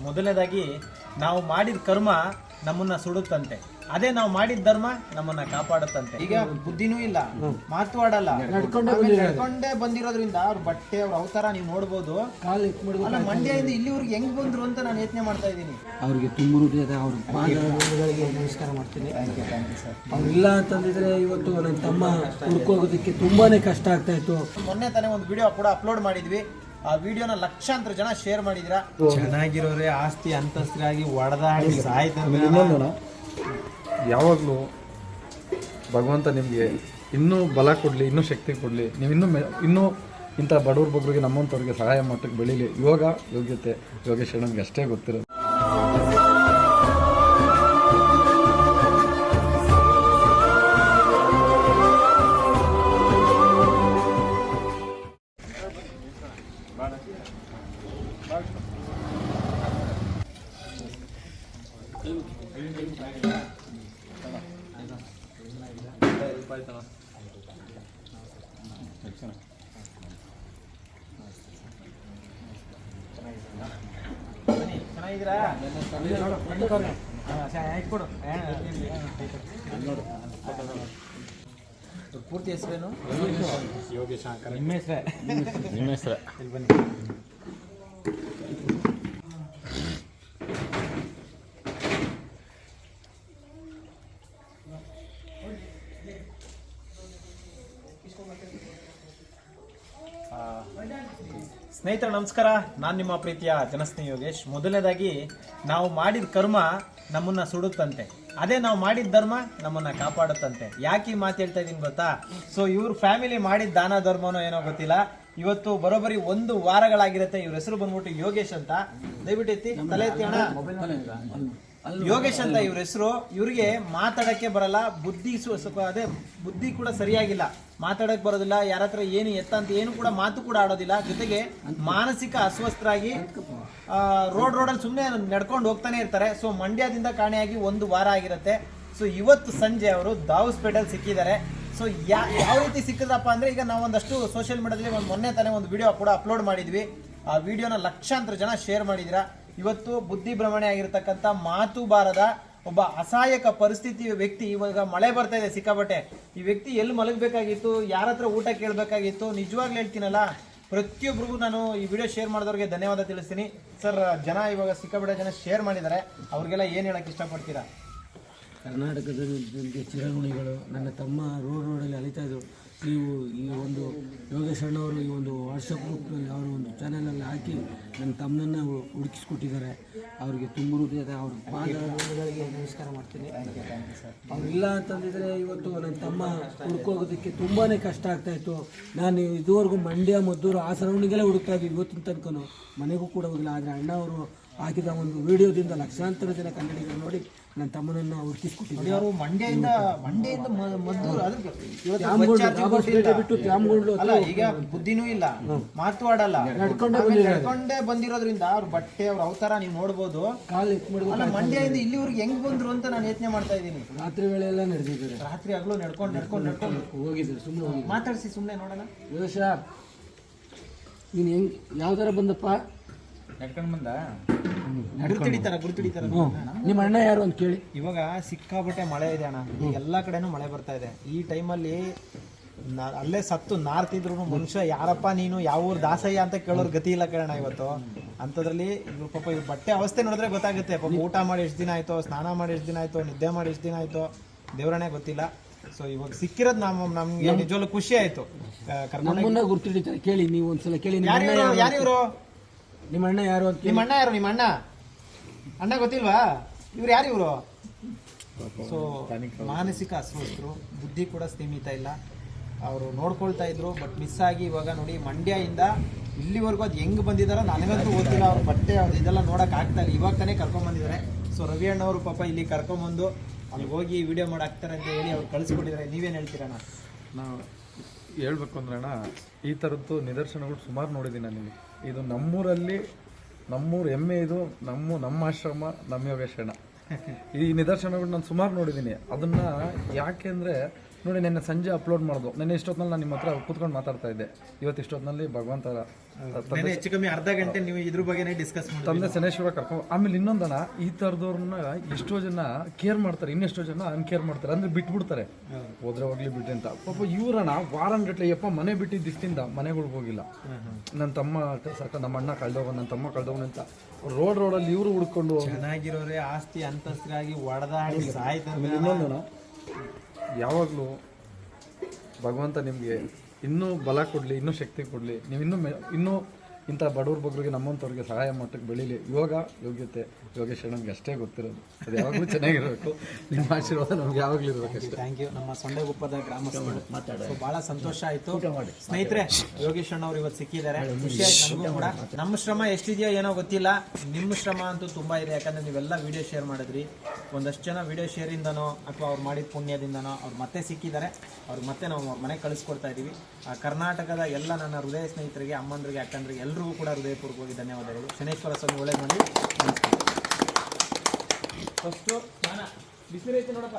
ಮೊದಲನೇದಾಗಿ ನಾವು ಮಾಡಿದ ಕರ್ಮ ನಮ್ಮನ್ನ ಸುಡುತ್ತಂತೆ, ಅದೇ ನಾವು ಮಾಡಿದ ಧರ್ಮ ನಮ್ಮನ್ನ ಕಾಪಾಡುತ್ತಂತೆ. ಈಗ ಬುದ್ಧಿನೂ ಇಲ್ಲ, ಮಾತು ಆಡಲ್ಲ, ನಡ್ಕೊಂಡೇ ಬಂದಿರೋದ್ರಿಂದ ಅವ್ರ ಬಟ್ಟೆ ಅವ್ರ ಅವತಾರ ನೀವು ನೋಡ್ಬೋದು. ಅಲ್ಲ, ಮಂಡ್ಯದಿಂದ ಇಲ್ಲಿವರೆಗೆ ಹೆಂಗ್ ಬಂದ್ರು ಅಂತ ನಾನು ಯೋಚನೆ ಮಾಡ್ತಾ ಇದ್ದೀನಿ. ಅವ್ರಿಗೆ ತುಂಬ ಹೃದಯದ ಅವ್ರ ಪಾದಗಳಿಗೆ ನಮಸ್ಕಾರ ಮಾಡ್ತೀನಿ. ಅವ್ರಿಲ್ಲ ಅಂತಂದಿದ್ರೆ ಇವತ್ತು ನನ್ನ ತಮ್ಮ ಹುಡ್ಕೋಗೋದಕ್ಕೆ ತುಂಬಾನೇ ಕಷ್ಟ ಆಗ್ತಾ ಇತ್ತು. ಮೊನ್ನೆ ತಾನೇ ಒಂದು ವಿಡಿಯೋ ಕೂಡ ಅಪ್ಲೋಡ್ ಮಾಡಿದ್ವಿ. ಆ ವಿಡಿಯೋನ ಲಕ್ಷಾಂತರ ಜನ ಶೇರ್ ಮಾಡಿದಿರಾ. ಚೆನ್ನಾಗಿರೋರೆ ಆಸ್ತಿ ಅಂತಸ್ತಿರಾಗಿ ಒಡೆದಾಡಿ ಸಾಯ್ತಾರೆ. ಯಾವಾಗಲೂ ಭಗವಂತ ನಿಮಗೆ ಇನ್ನೂ ಬಲ ಕೊಡಲಿ, ಇನ್ನೂ ಶಕ್ತಿ ಕೊಡಲಿ, ನೀವು ಇನ್ನೂ ಇಂಥ ಬಡವ್ರ ಬಗ್ಗರಿಗೆ ನಮ್ಮಂಥವ್ರಿಗೆ ಸಹಾಯ ಮಟ್ಟಕ್ಕೆ ಬೆಳೀಲಿ. ಯೋಗ್ಯತೆ ಯೋಗೇಶ್ ಅಣ್ಣನಿಗೆ ಅಷ್ಟೇ ಗೊತ್ತಿರೋದು. ಚೆನ್ನಾಗಿದ್ದೀರಾ? ಪೂರ್ತಿ ಹೆಸರೇನು? ಯೋಗೇಶ್. ನಿಮ್ಮ ಹೆಸರೇ? ನಿಮ್ಮ ಹೆಸರೇ. ಇಲ್ಲಿ ಬನ್ನಿ. ಸ್ನೇಹಿತರೆ ನಮಸ್ಕಾರ, ನಾನು ನಿಮ್ಮ ಪ್ರೀತಿಯ ಜನಸ್ನೇಹಿ ಯೋಗೇಶ್. ಮೊದಲನೇದಾಗಿ ನಾವು ಮಾಡಿದ ಕರ್ಮ ನಮ್ಮನ್ನ ಸುಡುತ್ತಂತೆ, ಅದೇ ನಾವು ಮಾಡಿದ ಧರ್ಮ ನಮ್ಮನ್ನ ಕಾಪಾಡುತ್ತಂತೆ. ಯಾಕೆ ಈ ಮಾತು ಹೇಳ್ತಾ ಇದ್ದೀನಿ ಗೊತ್ತಾ? ಸೊ ಇವ್ರ ಫ್ಯಾಮಿಲಿ ಮಾಡಿದ ದಾನ ಧರ್ಮನೋ ಏನೋ ಗೊತ್ತಿಲ್ಲ, ಇವತ್ತು ಬರೋಬ್ಬರಿ 1 ವಾರಗಳಾಗಿರುತ್ತೆ. ಇವ್ರ ಹೆಸರು ಬಂದ್ಬಿಟ್ಟು ಯೋಗೇಶ್ ಅಂತ. ದಯವಿಟ್ಟು ಎತ್ತಿ, ತಲೆ ಎತ್ತಿ ಅಣ್ಣ. ಯೋಗೇಶ್ ಅಂತ ಇವ್ರ ಹೆಸರು. ಇವ್ರಿಗೆ ಮಾತಾಡಕ್ಕೆ ಬರಲ್ಲ, ಅದೇ ಬುದ್ಧಿ ಕೂಡ ಸರಿಯಾಗಿಲ್ಲ, ಮಾತಾಡಕ್ ಬರೋದಿಲ್ಲ, ಯಾರ ಹತ್ರ ಏನು ಎತ್ತ ಅಂತ ಏನು ಕೂಡ ಮಾತು ಕೂಡ ಆಡೋದಿಲ್ಲ. ಜೊತೆಗೆ ಮಾನಸಿಕ ಅಸ್ವಸ್ಥರಾಗಿ ರೋಡಲ್ಲಿ ಸುಮ್ಮನೆ ನಡ್ಕೊಂಡು ಹೋಗ್ತಾನೆ ಇರ್ತಾರೆ. ಸೊ ಮಂಡ್ಯದಿಂದ ಕಾಣೆಯಾಗಿ 1 ವಾರ ಆಗಿರುತ್ತೆ. ಸೊ ಇವತ್ತು ಸಂಜೆ ಅವರು ದಾವಸ್ಪೇಟೆಲ್ ಸಿಕ್ಕಿದ್ದಾರೆ. ಸೊ ಯಾವ ರೀತಿ ಸಿಕ್ಕಿದ್ರಪ್ಪ ಅಂದ್ರೆ, ಈಗ ನಾವು ಒಂದಷ್ಟು ಸೋಷಿಯಲ್ ಮೀಡಿಯಾದಲ್ಲಿ ಮೊನ್ನೆ ತಾನೇ ಒಂದು ವಿಡಿಯೋ ಕೂಡ ಅಪ್ಲೋಡ್ ಮಾಡಿದ್ವಿ. ಆ ವಿಡಿಯೋನ ಲಕ್ಷಾಂತರ ಜನ ಶೇರ್ ಮಾಡಿದಿರಾ. ಇವತ್ತು ಬುದ್ಧಿ ಭ್ರಮಣೆ ಆಗಿರ್ತಕ್ಕಂಥ, ಮಾತು ಬಾರದ ಒಬ್ಬ ಅಸಹಾಯಕ ಪರಿಸ್ಥಿತಿ ವ್ಯಕ್ತಿ. ಇವಾಗ ಮಳೆ ಬರ್ತಾ ಇದೆ ಸಿಕ್ಕಾಪಟ್ಟೆ. ಈ ವ್ಯಕ್ತಿ ಎಲ್ಲಿ ಮಲಗಬೇಕಾಗಿತ್ತು, ಯಾರ ಹತ್ರ ಊಟ ಕೇಳಬೇಕಾಗಿತ್ತು? ನಿಜವಾಗ್ಲೂ ಹೇಳ್ತೀನಲ್ಲ, ಪ್ರತಿಯೊಬ್ಬರಿಗೂ ನಾನು ಈ ವಿಡಿಯೋ ಶೇರ್ ಮಾಡಿದವ್ರಿಗೆ ಧನ್ಯವಾದ ತಿಳಿಸ್ತೀನಿ. ಸರ್, ಜನ ಇವಾಗ ಸಿಕ್ಕಾಪಟ್ಟೆ ಜನ ಶೇರ್ ಮಾಡಿದ್ದಾರೆ, ಅವ್ರಿಗೆಲ್ಲ ಏನು ಹೇಳಕ್ಕೆ ಇಷ್ಟಪಡ್ತೀರಾ? ಕರ್ನಾಟಕದ ಚಿರಋಣಿಗಳು. ನನ್ನ ತಮ್ಮ ರೋಡಲ್ಲಿ ಅಲಿತಾ ಇದ್ರು. ನೀವು ಈ ಒಂದು ಯೋಗೇಶ್ ಅಣ್ಣವರು ಈ ಒಂದು ವಾಟ್ಸಪ್ ಗ್ರೂಪ್ನಲ್ಲಿ ಅವರು ಒಂದು ಚಾನಲಲ್ಲಿ ಹಾಕಿ ನನ್ನ ತಮ್ಮನನ್ನು ಹುಡುಕಿಸ್ಕೊಟ್ಟಿದ್ದಾರೆ. ಅವರಿಗೆ ತುಂಬ ಹೃದಯದ ಅವ್ರ ಪಾದಗಳಿಗೆ ನಮಸ್ಕಾರ ಮಾಡ್ತೀನಿ. ಅವ್ರಿಲ್ಲ ಅಂತಂದಿದ್ರೆ ಇವತ್ತು ನನ್ನ ತಮ್ಮ ಹುಡ್ಕೋಗೋದಕ್ಕೆ ತುಂಬಾ ಕಷ್ಟ ಆಗ್ತಾಯಿತ್ತು. ನಾನು ಇದುವರೆಗೂ ಮಂಡ್ಯ, ಮದ್ದೂರು, ಆ ಸರೌಂಡಿಗೆಲ್ಲ ಹುಡುಕ್ತಾ ಇದ್ವಿ. ಇವತ್ತಿನ ತನಕ ಮನೆಗೂ ಕೂಡ ಹೋಗಿಲ್ಲ. ಆದರೆ ಅಣ್ಣ ಅವರು ಹಾಕಿದ ಒಂದು ವಿಡಿಯೋದಿಂದ ಲಕ್ಷಾಂತರ ಜನ ಕನ್ನಡಿಗರು ನೋಡಿ ನನ್ನ ತಮ್ಮನನ್ನು ಹುಡುಕಿಸ್ಕೊಟ್ಟಿದ್ದಾರೆ. ಅವರು ಮಂಡ್ಯದಿಂದ ಮದ್ದೂರು ಬಿಟ್ಟು ತ್ಯಾಮಗೊಂಡ್ಲು. ಅಲ್ಲ, ಈಗ ಬುದ್ಧಿನೂ ಇಲ್ಲ, ಮಾತು ಆಡಲ್ಲ, ನಡ್ಕೊಂಡೇ ಬಂದಿರೋದ್ರಿಂದ ಅವ್ರ ಬಟ್ಟೆ ಅವ್ರ ಅವತಾರ ನೀವು ನೋಡ್ಬೋದು. ಅಲ್ಲ, ಮಂಡ್ಯದಿಂದ ಇಲ್ಲಿವರೆಗೆ ಹೆಂಗ್ ಬಂದ್ರು ಅಂತ ನಾನು ಯೋಚನೆ ಮಾಡ್ತಾ ಇದ್ದೀನಿ. ರಾತ್ರಿ ವೇಳೆ ಎಲ್ಲ ನಡೆದಿದ್ದಾರೆ. ರಾತ್ರಿ ಆಗ್ಲೂ ನಡ್ಕೊಂಡು ಹೋಗಿದ್ದಾರೆ. ಸುಮ್ಮನೆ ಮಾತಾಡಿಸಿ ಸುಮ್ಮನೆ ನೋಡೋಣ. ಯೋಗೇಶ, ನೀನು ಹೆಂಗ್ ಯಾವ ಥರ ಬಂದಪ್ಪ? ನಡ್ಕೊಂಡು ಬಂದ. ಗುರುತಿಡಿತಾರ. ನಿಮ್ಮ ಅಣ್ಣ ಯಾರು ಅಂತ ಕೇಳಿ. ಇವಾಗ ಸಿಕ್ಕಾಪಟ್ಟೆ ಮಳೆ ಇದೆ ಅಣ್ಣ, ಎಲ್ಲಾ ಕಡೆನೂ ಮಳೆ ಬರ್ತಾ ಇದೆ. ಈ ಟೈಮಲ್ಲಿ ಅಲ್ಲೇ ಸತ್ತು ನಾರ್ತಿದ್ರು ಮನುಷ್ಯ, ಯಾರಪ್ಪ ನೀನು, ಯಾವ ಊರು ದಾಸಯ್ಯ ಅಂತ ಕೇಳೋರು ಗತಿ ಇಲ್ಲ ಕೇಳೋಣ ಇವತ್ತು. ಅಂಥದ್ರಲ್ಲಿ ಇವ್ರು ಪಾಪ ಇವ್ರ ಬಟ್ಟೆ ಅವಸ್ಥೆ ನೋಡಿದ್ರೆ ಗೊತ್ತಾಗುತ್ತೆ. ಪಾಪ ಊಟ ಮಾಡಿ ಎಷ್ಟು ದಿನ ಆಯ್ತೋ, ಸ್ನಾನ ಮಾಡಿ ಎಷ್ಟು ದಿನ ಆಯ್ತೋ, ನಿದ್ದೆ ಮಾಡಿ ಎಷ್ಟು ದಿನ ಆಯ್ತೋ, ದೇವರನೇ ಗೊತ್ತಿಲ್ಲ. ಸೊ ಇವಾಗ ಸಿಕ್ಕಿರೋದು ನಮ್ಗೆ ನಿಜವಾಗ್ಲೂ ಖುಷಿ ಆಯ್ತು. ನಮ್ಮನ್ನ ಗುರ್ತಿಡಿತಾರೆ, ಕೇಳಿ ನೀವು ಒಂದ್ಸಲ ಕೇಳಿ. ಯಾರಿವರು? ನಿಮ್ಮ ಅಣ್ಣ ಯಾರು ಅಂತ. ನಿಮ್ಮ ಅಣ್ಣ ಯಾರು? ನಿಮ್ಮ ಅಣ್ಣ ಗೊತ್ತಿಲ್ವಾ? ಇವ್ರು ಯಾರು ಇವರು? ಸೊ ಮಾನಸಿಕ ಅಸ್ವಸ್ಥರು, ಬುದ್ಧಿ ಕೂಡ ಸ್ಥಿಮಿತ ಇಲ್ಲ. ಅವರು ನೋಡ್ಕೊಳ್ತಾ ಇದ್ರು, ಬಟ್ ಮಿಸ್ ಆಗಿ ಇವಾಗ ನೋಡಿ ಮಂಡ್ಯದಿಂದ ಇಲ್ಲಿವರೆಗೂ ಅದು ಹೆಂಗ್ ಬಂದಿದಾರೋ ನನಗಂತೂ ಗೊತ್ತಿಲ್ಲ. ಅವ್ರ ಬಟ್ಟೆ ಇದೆಲ್ಲ ನೋಡಕ್ ಆಗ್ತಾ ಇಲ್ಲ. ಇವಾಗ ತಾನೇ ಕರ್ಕೊಂಡ್ಬಂದಿದ್ದಾರೆ. ಸೊ ರವಿ ಅಣ್ಣವರು ಪಾಪ ಇಲ್ಲಿ ಕರ್ಕೊಂಡ್ಬಂದು ಅಲ್ಲಿ ಹೋಗಿ ವಿಡಿಯೋ ಮಾಡಿ ಹಾಕ್ತಾರೆ ಅಂತ ಹೇಳಿ ಅವ್ರು ಕಳಿಸ್ಕೊಟ್ಟಿದ್ದಾರೆ. ನೀವೇನು ಹೇಳ್ತೀರಣ್ಣ? ನಾವು ಹೇಳ್ಬೇಕು ಅಂದ್ರೆ ಅಣ್ಣ, ಈ ಥರದ್ದು ನಿದರ್ಶನಗಳು ಸುಮಾರು ನೋಡಿದ್ದೀನಿ ನಾನು. ಇದು ನಮ್ಮೂರಲ್ಲಿ, ನಮ್ಮೂರು ಹೆಮ್ಮೆ ಇದು, ನಮ್ಮ ಆಶ್ರಮ, ನಮ್ಮ ಯೋಗೇಶಣ್ಣ. ಈ ನಿದರ್ಶನಗಳು ನಾನು ಸುಮಾರು ನೋಡಿದ್ದೀನಿ. ಅದನ್ನು ಯಾಕೆ ಅಂದರೆ ನೋಡಿ, ನೆನ್ನೆ ಸಂಜೆ ಅಪ್ಲೋಡ್ ಮಾಡೋದು. ನೆನ್ನೆ ಇಷ್ಟೊತ್ತಿನಲ್ಲಿ ನಾನು ನಿಮ್ಮ ಹತ್ರ ಕೂತ್ಕೊಂಡು ಮಾತಾಡ್ತಾ ಇದ್ದೆ. ಇವತ್ತು ಇಷ್ಟೊತ್ತಿನಲ್ಲಿ ಭಗವಂತ ನೆನ್ನೆ ಹೆಚ್ಚು ಕಮ್ಮಿ ಅರ್ಧ ಗಂಟೆ ನೀವು ಇದ್ರ ಬಗ್ಗೆನೇ ಡಿಸ್ಕಸ್ ಮಾಡಿ ತಂದೆ ಶನೇಶ್ವರ ಕರ್ಕೊಂಡು ಆಮೇಲೆ ಇನ್ನೊಂದನ ಈ ಥರದವ್ರನ್ನ ಎಷ್ಟೋ ಜನ ಕೇರ್ ಮಾಡ್ತಾರೆ, ಇನ್ನೆಷ್ಟೋ ಜನ ಅನ್ಕೇರ್ ಮಾಡ್ತಾರೆ, ಅಂದರೆ ಬಿಟ್ಬಿಡ್ತಾರೆ, ಹೋದ್ರೆ ಹೋಗ್ಲಿ ಬಿಟ್ರಿ ಅಂತ. ಪಾಪ ಇವ್ರಣ ವಾರಗಟ್ಲೆ ಯಪ್ಪ ಮನೆ ಬಿಟ್ಟಿದ್ದ ದಿವಸದಿಂದ ಮನೆಗಳಿಗೆ ಹೋಗಿಲ್ಲ. ನನ್ನ ತಮ್ಮ ಸಾಕ, ನಮ್ಮ ಅಣ್ಣ ಕಳ್ದೋಗ, ನನ್ನ ತಮ್ಮ ಕಳ್ದೋಗ ಅಂತ ರೋಡಲ್ಲಿ ಇವರು ಹುಡ್ಕೊಂಡು ಚೆನ್ನಾಗಿರೋರೆ ಆಸ್ತಿ ಅಂತಸ್ತಿಗಾಗಿ ಒಡೆದಾಡಿ ಸಾಯ್ತಾರೆ. ಇನ್ನೊಂದನ ಯಾವಾಗಲೂ ಭಗವಂತ ನಿಮಗೆ ಇನ್ನೂ ಬಲ ಕೊಡಲಿ, ಇನ್ನೂ ಶಕ್ತಿ ಕೊಡಲಿ, ನೀವು ಇನ್ನೂ ಇಂಥ ಬಡವ್ರ ಬಗ್ಗರಿಗೆ ನಮ್ಮಂಥವ್ರಿಗೆ ಸಹಾಯ ಮಟ್ಟಕ್ಕೆ ಬೆಳೀಲಿ. ಯೋಗ ಯೋಗ್ಯತೆ ಯೋಗೇಶ್ ನಮ್ಗೆ ಅಷ್ಟೇ ಗೊತ್ತಿರೋದು, ಅದು ಯಾವಾಗಲೂ ಚೆನ್ನಾಗಿರಬೇಕು. ನಿಮ್ಮ ಆಶೀರ್ವಾದ ನಮ್ಗೆ ಯಾವಾಗಲೂ ಇರಬೇಕಷ್ಟೇ. Thank you. ನಮ್ಮ ಸೊಂಡೆಗುಪ್ಪದ ಗ್ರಾಮಸ್ಥರು ಮಾತಾಡೋದು ಭಾಳ ಸಂತೋಷ ಆಯಿತು. ಸ್ನೇಹಿತರೆ, ಯೋಗೇಶ್ ಅಣ್ಣವ್ರು ಇವತ್ತು ಸಿಕ್ಕಿದ್ದಾರೆ, ಖುಷಿ ಆಯ್ತು ನಮಗೂ ಕೂಡ. ನಮ್ಮ ಶ್ರಮ ಎಷ್ಟಿದೆಯೋ ಏನೋ ಗೊತ್ತಿಲ್ಲ, ನಿಮ್ಮ ಶ್ರಮ ಅಂತೂ ತುಂಬ ಇದೆ. ಯಾಕಂದರೆ ನೀವೆಲ್ಲ ವಿಡಿಯೋ ಶೇರ್ ಮಾಡಿದ್ರಿ. ಒಂದಷ್ಟು ಜನ ವಿಡಿಯೋ ಶೇರಿಂದನೋ ಅಥವಾ ಅವ್ರು ಮಾಡಿದ ಪುಣ್ಯದಿಂದನೋ ಅವ್ರು ಮತ್ತೆ ಸಿಕ್ಕಿದ್ದಾರೆ. ಅವ್ರಿಗೆ ಮತ್ತೆ ನಾವು ಅವ್ರ ಮನೆಗೆ ಕಳಿಸ್ಕೊಡ್ತಾ ಇದ್ದೀವಿ. ಕರ್ನಾಟಕದ ಎಲ್ಲ ನನ್ನ ಹೃದಯ ಸ್ನೇಹಿತರಿಗೆ, ಅಮ್ಮಂದ್ರಿಗೆ, ಅಕ್ಕಂದ್ರಿಗೆ ಎಲ್ರಿಗೂ ಕೂಡ ಹೃದಯಪೂರ್ವಕವಾಗಿ ಧನ್ಯವಾದಗಳು. ಶನೇಶ್ವರ ಸ್ವಾಮಿ ಒಳ್ಳೆ ಮಾಡಿ. ನಮಸ್ಕಾರ. ಫಸ್ಟು ಸ್ನಾನ ಬಿಸಿಲೈತೆ ನೋಡಪ್ಪ.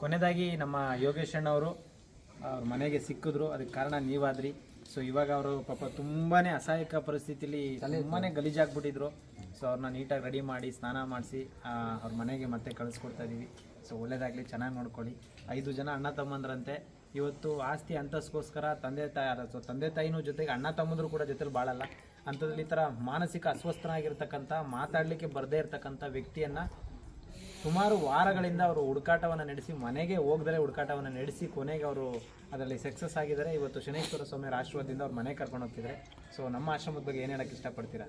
ಕೊನೆಯದಾಗಿ ನಮ್ಮ ಯೋಗೇಶ್ ಅಣ್ಣವರು ಅವ್ರ ಮನೆಗೆ ಸಿಕ್ಕಿದ್ರು. ಅದಕ್ಕೆ ಕಾರಣ ನೀವಾದ್ರಿ. ಸೊ ಇವಾಗ ಅವರು ಪಾಪ ತುಂಬಾ ಅಸಹಾಯಕ ಪರಿಸ್ಥಿತಿಲಿ ತುಂಬಾ ಗಲೀಜಾಗ್ಬಿಟ್ಟಿದ್ರು. ಸೊ ಅವ್ರನ್ನ ನೀಟಾಗಿ ರೆಡಿ ಮಾಡಿ ಸ್ನಾನ ಮಾಡಿಸಿ ಅವ್ರ ಮನೆಗೆ ಮತ್ತೆ ಕಳಿಸ್ಕೊಡ್ತಾ ಇದ್ದೀವಿ. ಸೊ ಒಳ್ಳೇದಾಗಲಿ, ಚೆನ್ನಾಗಿ ನೋಡ್ಕೊಳ್ಳಿ. 5 ಜನ ಅಣ್ಣ ತಮ್ಮಂದ್ರಂತೆ. ಇವತ್ತು ಆಸ್ತಿ ಅಂತಸ್ಗೋಸ್ಕರ ತಂದೆ ತಾಯಿನೂ ಜೊತೆಗೆ ಅಣ್ಣ ತಮ್ಮಂದ್ರು ಕೂಡ ಜೊತೆಲಿ ಬಾಳಲ್ಲ. ಅಂಥದ್ರಲ್ಲಿ ಈ ಥರ ಮಾನಸಿಕ ಅಸ್ವಸ್ಥನಾಗಿರ್ತಕ್ಕಂಥ, ಮಾತಾಡಲಿಕ್ಕೆ ಬರದೇ ಇರತಕ್ಕಂಥ ವ್ಯಕ್ತಿಯನ್ನು ಸುಮಾರು ವಾರಗಳಿಂದ ಅವರು ಹುಡುಕಾಟವನ್ನು ನಡೆಸಿ, ಮನೆಗೆ ಹೋಗದರೆ ಹುಡುಕಾಟವನ್ನು ನಡೆಸಿ ಕೊನೆಗೆ ಅವರು ಅದರಲ್ಲಿ ಸಕ್ಸಸ್ ಆಗಿದ್ದಾರೆ. ಇವತ್ತು ಶನೇಶ್ವರ ಸ್ವಾಮಿಯವರ ಆಶೀರ್ವಾದದಿಂದ ಅವ್ರ ಮನೆ ಕರ್ಕೊಂಡು ಹೋಗ್ತಿದ್ದಾರೆ. ಸೊ ನಮ್ಮ ಆಶ್ರಮದ ಬಗ್ಗೆ ಏನು ಹೇಳೋಕ್ಕೆ ಇಷ್ಟಪಡ್ತೀರಾ?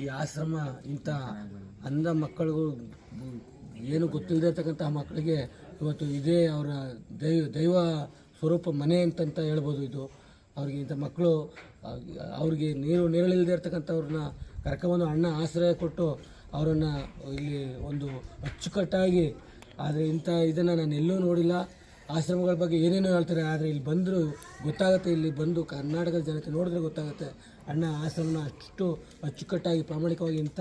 ಈ ಆಶ್ರಮ ಇಂಥ ಅಂಧ ಮಕ್ಕಳಿಗೂ ಏನು ಗೊತ್ತಿಲ್ಲದೆ ಇರ್ತಕ್ಕಂಥ ಮಕ್ಕಳಿಗೆ ಇವತ್ತು ಇದೇ ಅವರ ದೈವ ಸ್ವರೂಪ ಮನೆ ಅಂತಂತ ಹೇಳ್ಬೋದು. ಇದು ಅವ್ರಿಗೆ ಇಂಥ ಮಕ್ಕಳು ಅವ್ರಿಗೆ ನೀರಳಿಲ್ಲದೆ ಇರ್ತಕ್ಕಂಥವ್ರನ್ನ ಕರ್ಕೊಂಬಂದು ಅಣ್ಣ ಆಶ್ರಯ ಕೊಟ್ಟು ಅವರನ್ನು ಇಲ್ಲಿ ಒಂದು ಅಚ್ಚುಕಟ್ಟಾಗಿ, ಆದರೆ ಇಂಥ ಇದನ್ನು ನಾನು ಎಲ್ಲೂ ನೋಡಿಲ್ಲ. ಆಶ್ರಮಗಳ ಬಗ್ಗೆ ಏನೇನೋ ಹೇಳ್ತಾರೆ, ಆದರೆ ಇಲ್ಲಿ ಬಂದರೂ ಗೊತ್ತಾಗುತ್ತೆ. ಇಲ್ಲಿ ಬಂದು ಕರ್ನಾಟಕದ ಜನತೆ ನೋಡಿದ್ರೆ ಗೊತ್ತಾಗುತ್ತೆ ಅಣ್ಣ ಆಶ್ರಮನ ಅಷ್ಟು ಅಚ್ಚುಕಟ್ಟಾಗಿ ಪ್ರಾಮಾಣಿಕವಾಗಿ ಇಂಥ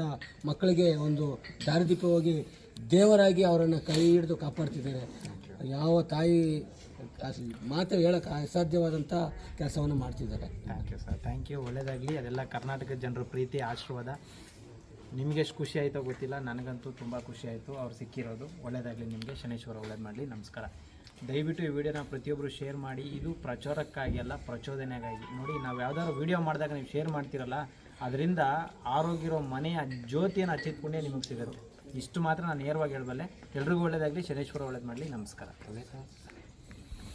ಮಕ್ಕಳಿಗೆ ಒಂದು ದಾರಿದೀಪವಾಗಿ ದೇವರಾಗಿ ಅವರನ್ನು ಕೈ ಹಿಡಿದು ಕಾಪಾಡ್ತಿದ್ದಾರೆ. ಯಾವ ತಾಯಿ ಮಾತು ಹೇಳೋಕ್ಕೆ ಅಸಾಧ್ಯವಾದಂಥ ಕೆಲಸವನ್ನು ಮಾಡ್ತಿದ್ದಾರೆ. Thank you sir, thank you. ಒಳ್ಳೆಯದಾಗಲಿ. ಅದೆಲ್ಲ ಕರ್ನಾಟಕದ ಜನರ ಪ್ರೀತಿ ಆಶೀರ್ವಾದ. ನಿಮಗೆ ಎಷ್ಟು ಖುಷಿ ಆಯಿತೋ ಗೊತ್ತಿಲ್ಲ, ನನಗಂತೂ ತುಂಬ ಖುಷಿ ಆಯಿತು ಅವ್ರು ಸಿಕ್ಕಿರೋದು. ಒಳ್ಳೆಯದಾಗಲಿ ನಿಮಗೆ, ಶನೇಶ್ವರ ಒಳ್ಳೇದು ಮಾಡಲಿ. ನಮಸ್ಕಾರ. ದಯವಿಟ್ಟು ಈ ವಿಡಿಯೋನ ಪ್ರತಿಯೊಬ್ಬರು ಶೇರ್ ಮಾಡಿ. ಇದು ಪ್ರಚಾರಕ್ಕಾಗಿ ಅಲ್ಲ, ಪ್ರಚೋದನೆಗಾಗಿ. ನೋಡಿ, ನಾವು ಯಾವ್ದಾದ್ರು ವಿಡಿಯೋ ಮಾಡಿದಾಗ ನೀವು ಶೇರ್ ಮಾಡ್ತೀರಲ್ಲ, ಅದರಿಂದ ಆರೋಗ್ಯ ಮನೆಯ ಜ್ಯೋತಿಯನ್ನು ಹಚ್ಚಿದ ಪುಣ್ಯ ನಿಮಗೆ ಸಿಗುತ್ತೆ. ಇಷ್ಟು ಮಾತ್ರ ನಾನು ನೇರವಾಗಿ ಹೇಳಬಲ್ಲೆ. ಎಲ್ರಿಗೂ ಒಳ್ಳೆಯದಾಗಲಿ, ಶನೇಶ್ವರ ಒಳ್ಳೇದು ಮಾಡಲಿ. ನಮಸ್ಕಾರ.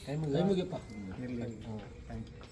ಟೈಮಿಗೆಪ್ಪ ಇರಲಿ. Thank you.